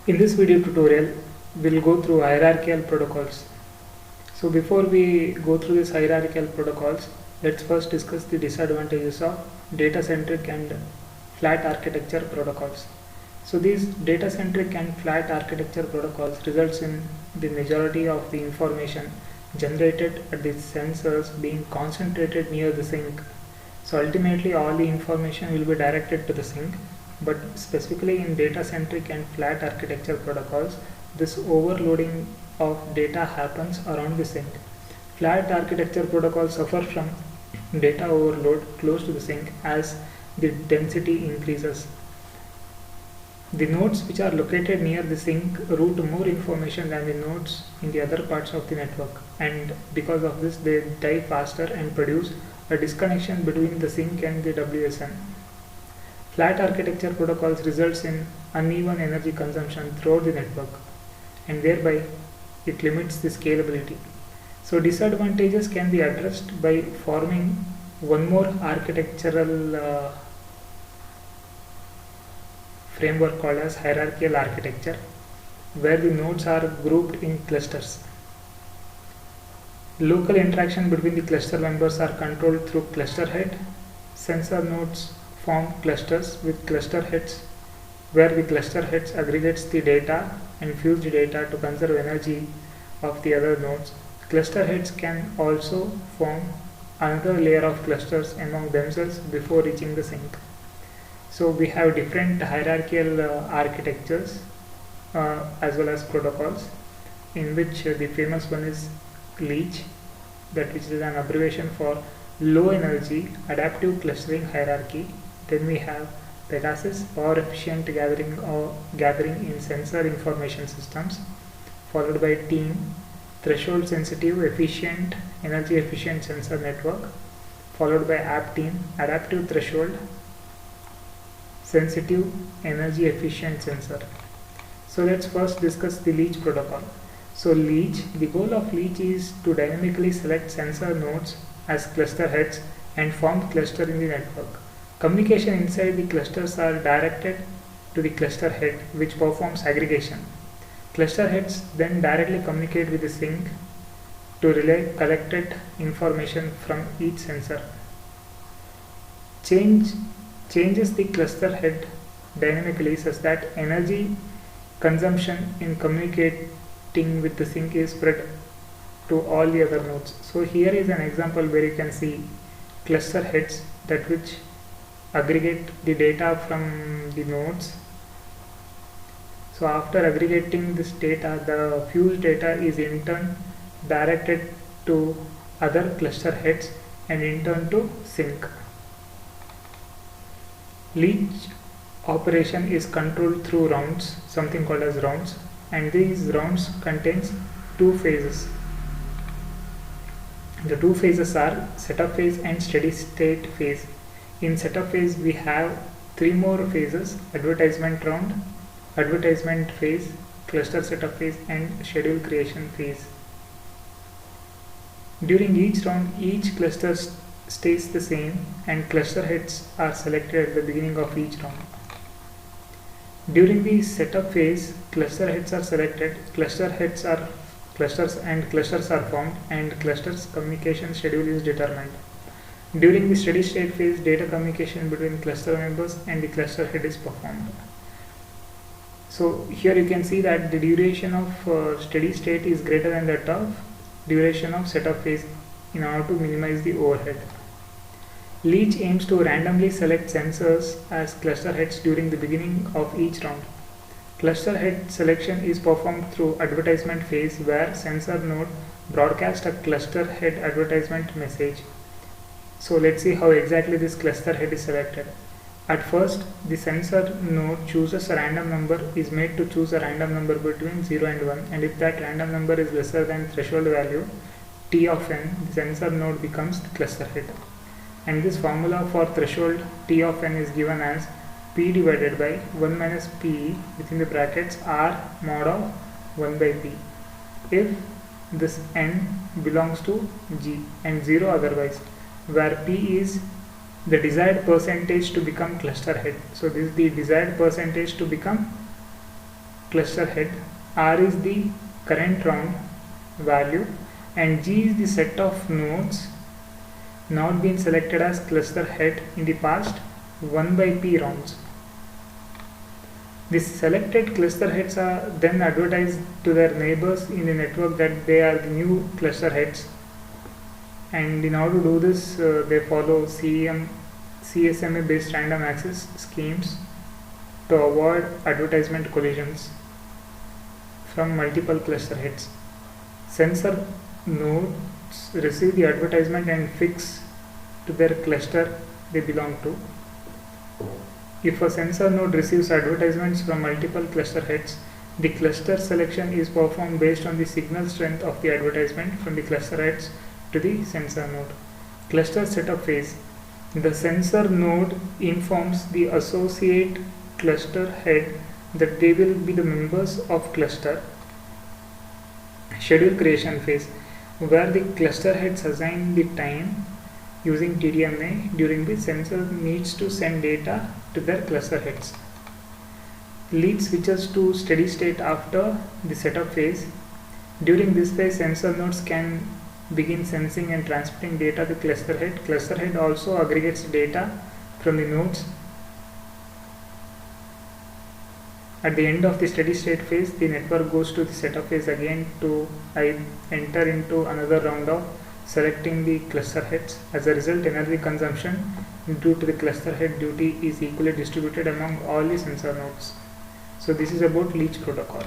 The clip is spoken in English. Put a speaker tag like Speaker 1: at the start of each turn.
Speaker 1: In this video tutorial, we'll go through hierarchical protocols. So before we go through these hierarchical protocols, let's first discuss the disadvantages of data-centric and flat architecture protocols. So these data-centric and flat architecture protocols results in the majority of the information generated at the sensors being concentrated near the sink. So ultimately all the information will be directed to the sink, but specifically in data-centric and flat architecture protocols, this overloading of data happens around the sink. Flat architecture protocols suffer from data overload close to the sink as the density increases. The nodes which are located near the sink route more information than the nodes in the other parts of the network, and because of this they die faster and produce a disconnection between the sink and the WSN. Flat architecture protocols results in uneven energy consumption throughout the network, and thereby it limits the scalability. So disadvantages can be addressed by forming one more architectural framework called as hierarchical architecture, where the nodes are grouped in clusters. Local interaction between the cluster members are controlled through cluster head. Sensor nodes form clusters with cluster heads, where the cluster heads aggregates the data and fuse the data to conserve energy of the other nodes. Cluster heads can also form another layer of clusters among themselves before reaching the sink. So we have different hierarchical architectures as well as protocols, in which the famous one is LEACH, that which is an abbreviation for low energy adaptive clustering hierarchy. Then we have Pegasus, power efficient gathering in sensor information systems, followed by TEAM, threshold sensitive efficient energy efficient sensor network, followed by AppTeam, adaptive threshold sensitive energy efficient sensor. So let's first discuss the LEACH protocol. So LEACH, the goal of LEACH is to dynamically select sensor nodes as cluster heads and form cluster in the network. Communication inside the clusters are directed to the cluster head, which performs aggregation. Cluster heads then directly communicate with the sink to relay collected information from each sensor. Changes the cluster head dynamically such that energy consumption in communicating with the sink is spread to all the other nodes. So here is an example where you can see cluster heads that which aggregate the data from the nodes. So after aggregating this data, the fused data is in turn directed to other cluster heads and in turn to sink. LEACH operation is controlled through rounds, something called as rounds, and these rounds contains two phases. The two phases are setup phase and steady state phase. In setup phase we have three more phases: advertisement round, advertisement phase, cluster setup phase, and schedule creation phase. During each round, each cluster stays the same and cluster heads are selected at the beginning of each round. During the setup phase, cluster heads are selected, clusters are formed, and clusters communication schedule is determined. During the steady state phase, data communication between cluster members and the cluster head is performed. So here you can see that the duration of steady state is greater than that of duration of setup phase in order to minimize the overhead. LEACH aims to randomly select sensors as cluster heads during the beginning of each round. Cluster head selection is performed through advertisement phase, where sensor node broadcasts a cluster head advertisement message. So let's see how exactly this cluster head is selected. At first, the sensor node chooses a random number, is made to choose a random number between 0 and 1, and if that random number is lesser than threshold value T of n, the sensor node becomes the cluster head. And this formula for threshold T of n is given as P divided by 1 minus P within the brackets R mod of 1 by P, if this n belongs to G and 0 otherwise, where P is the desired percentage to become cluster head. So this is the desired percentage to become cluster head, R is the current round value, and G is the set of nodes not been selected as cluster head in the past 1 by P rounds. These selected cluster heads are then advertised to their neighbors in the network that they are the new cluster heads, and in order to do this they follow CSMA based random access schemes to avoid advertisement collisions from multiple cluster heads. Sensor nodes receive the advertisement and fix to their cluster they belong to. If a sensor node receives advertisements from multiple cluster heads, the cluster selection is performed based on the signal strength of the advertisement from the cluster heads to the sensor node. Cluster setup phase. The sensor node informs the associate cluster head that they will be the members of cluster. Schedule creation phase, where the cluster heads assign the time using TDMA during the sensor needs to send data to their cluster heads. LEACH switches to steady state after the setup phase. During this phase, sensor nodes can begin sensing and transmitting data to cluster head. Cluster head also aggregates data from the nodes. At the end of the steady state phase, the network goes to the setup phase again to enter into another round of selecting the cluster heads. As a result, energy consumption due to the cluster head duty is equally distributed among all the sensor nodes. So this is about LEACH protocol.